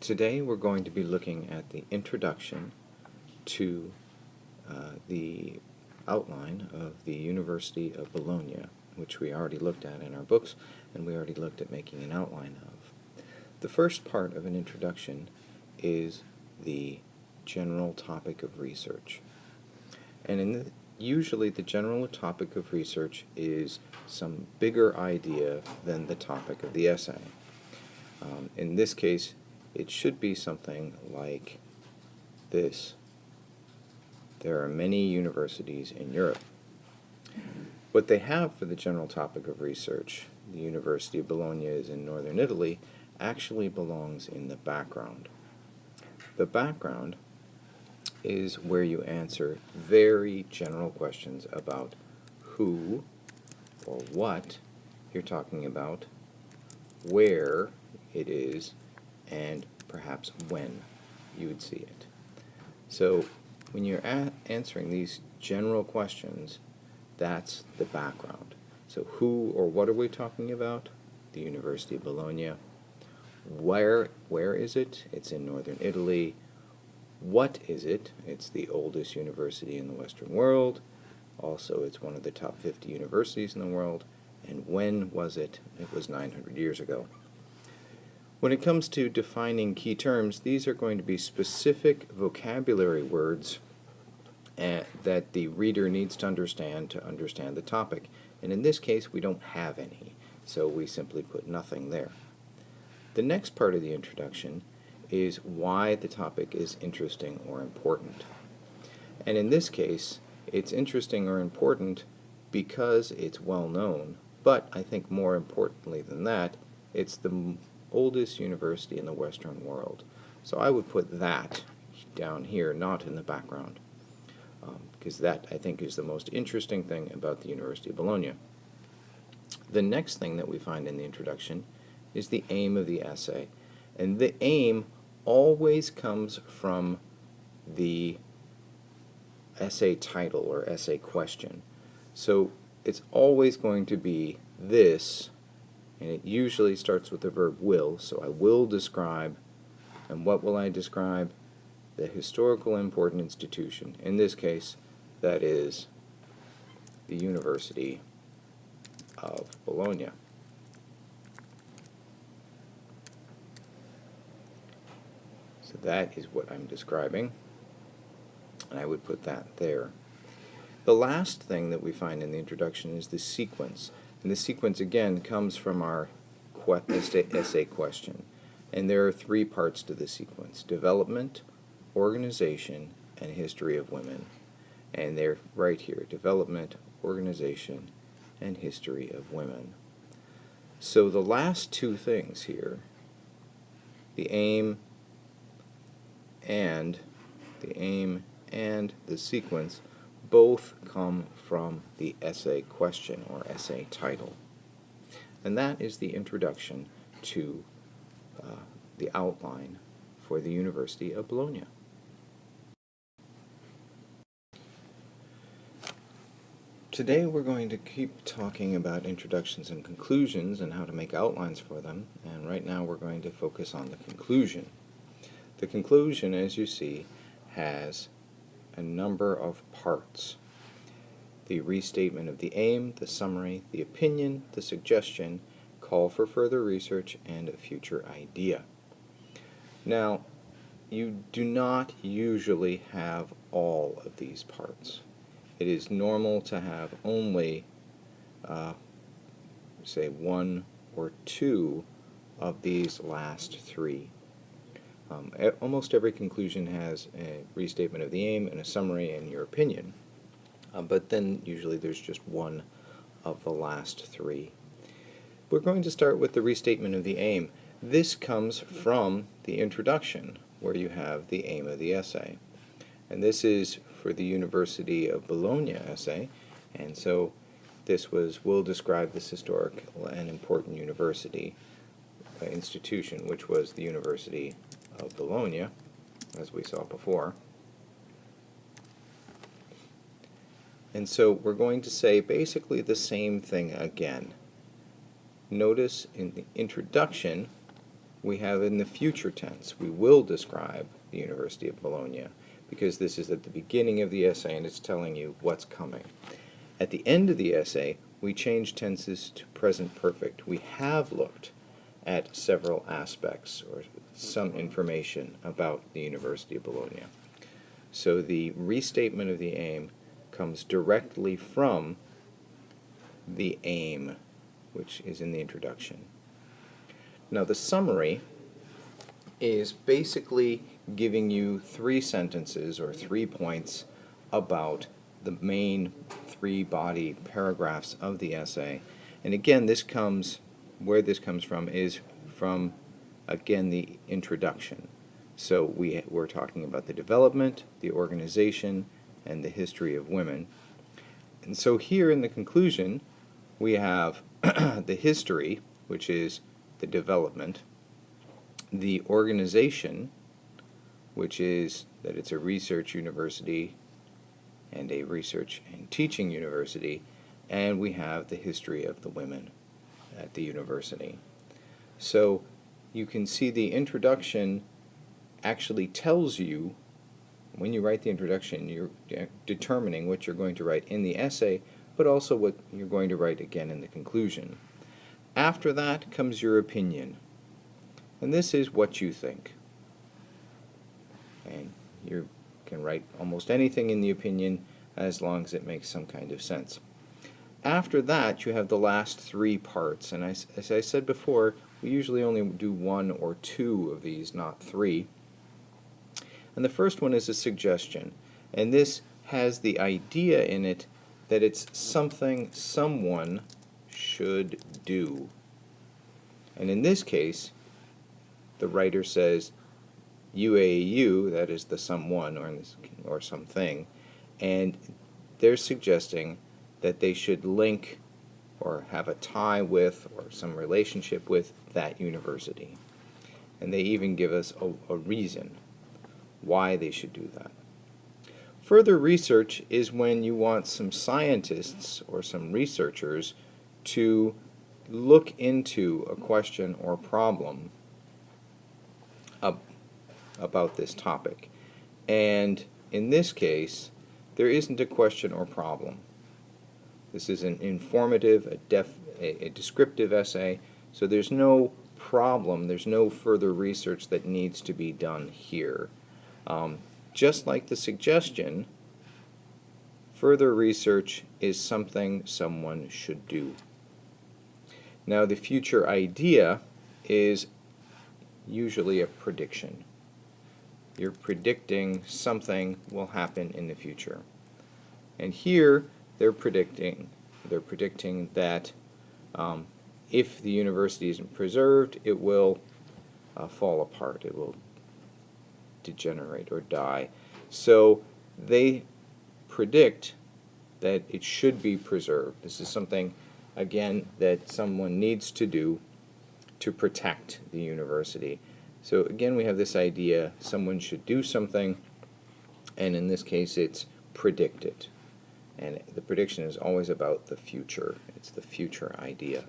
Today we're going to be looking at the introduction to the outline of the University of Bologna, which we already looked at in our books, and we already looked at making an outline of. The first part of an introduction is the general topic of research. And usually the general topic of research is some bigger idea than the topic of the essay. In this case, it should be something like this. There are many universities in Europe. What they have for the general topic of research, the University of Bologna is in northern Italy, actually belongs in the background. The background is where you answer very general questions about who or what you're talking about, where it is, and perhaps when you would see it. So when you're answering these general questions, that's the background. So who or what are we talking about? The University of Bologna. Where is it? It's in northern Italy. What is it? It's the oldest university in the Western world. Also, it's one of the top 50 universities in the world. And when was it? It was 900 years ago. When it comes to defining key terms, these are going to be specific vocabulary words that the reader needs to understand the topic. And in this case, we don't have any, so we simply put nothing there. The next part of the introduction is why the topic is interesting or important. And in this case, it's interesting or important because it's well known, but I think more importantly than that, it's the oldest university in the Western world. So I would put that down here, not in the background, because that, I think, is the most interesting thing about the University of Bologna. The next thing that we find in the introduction is the aim of the essay. And the aim always comes from the essay title or essay question. So it's always going to be this, and it usually starts with the verb will. So I will describe, and what will I describe? The historical important institution. In this case, that is the University of Bologna. So that is what I'm describing, and I would put that there. The last thing that we find in the introduction is the sequence. And the sequence, again, comes from our essay question. And there are three parts to the sequence: development, organization, and history of women. And they're right here: development, organization, and history of women. So the last two things here, the aim and the sequence, both come from the essay question or essay title. And that is the introduction to the outline for the University of Bologna. Today we're going to keep talking about introductions and conclusions and how to make outlines for them, and right now we're going to focus on the conclusion. The conclusion, as you see, has a number of parts: the restatement of the aim, the summary, the opinion, the suggestion, call for further research, and a future idea. Now, you do not usually have all of these parts. It is normal to have only, say, one or two of these last three. Almost every conclusion has a restatement of the aim and a summary and your opinion, but then usually there's just one of the last three. We're going to start with the restatement of the aim. This comes from the introduction, where you have the aim of the essay. And this is for the University of Bologna essay, and so this will describe this historic and important university institution, which was the University of Bologna, as we saw before. And so we're going to say basically the same thing again. Notice in the introduction we have in the future tense. We will describe the University of Bologna, because this is at the beginning of the essay and it's telling you what's coming. At the end of the essay, we change tenses to present perfect. We have looked at several aspects or some information about the University of Bologna. So the restatement of the aim comes directly from the aim, which is in the introduction. Now the summary is basically giving you 3 sentences or 3 points about the main 3 body paragraphs of the essay. And again, where this comes from is from, again, the introduction. So we're talking about the development, the organization, and the history of women. And so here in the conclusion, we have the history, which is the development, the organization, which is that it's a research university and a research and teaching university, and we have the history of the women at the university. So you can see the introduction actually tells you, when you write the introduction, you're determining what you're going to write in the essay, but also what you're going to write again in the conclusion. After that comes your opinion, and this is what you think. And you can write almost anything in the opinion as long as it makes some kind of sense. After that, you have the last 3 parts, and as I said before, we usually only do 1 or 2 of these, not 3. And the first one is a suggestion, and this has the idea in it that it's something someone should do. And in this case, the writer says UAU, that is the someone or something, and they're suggesting that they should link or have a tie with or some relationship with that university. And they even give us a reason why they should do that. Further research is when you want some scientists or some researchers to look into a question or problem about this topic. And in this case, there isn't a question or problem. This is an informative, a descriptive essay, so there's no problem, there's no further research that needs to be done here. Just like the suggestion, further research is something someone should do. Now, the future idea is usually a prediction. You're predicting something will happen in the future. And here, they're predicting that if the university isn't preserved, it will fall apart. It will degenerate or die. So they predict that it should be preserved. This is something, again, that someone needs to do to protect the university. So again, we have this idea, someone should do something, and in this case it's predict it. And the prediction is always about the future. It's the future idea.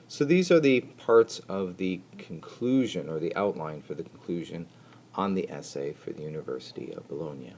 So these are the parts of the conclusion, or the outline for the conclusion, on the essay for the University of Bologna.